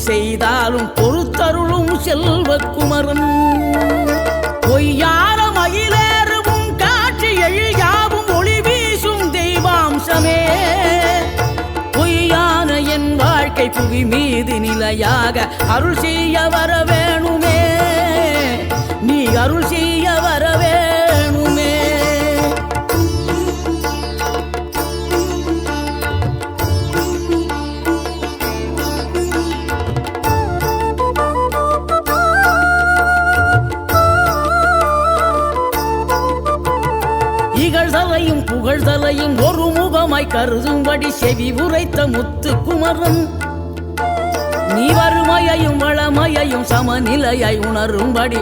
செய்தாலும் பொறுத்தருளும் செல்வக்குமரன் பொய்யான மயிலேறும் காட்சி எழியாவும் ஒளி வீசும் தெய்வாம்சமே பொய்யான என் வாழ்க்கை புவி மீது நிலையாக அருள் செய்ய வர வேணுமே நீ அருள் செய்ய வர வேணுமே இகழ்தலையும் புகழ்தலையும் ஒரு முகமாய் கருதும்படி செவி உரைத்த முத்து குமரன் நீ வறுமையையும் வளமையையும் சமநிலையை உணரும்படி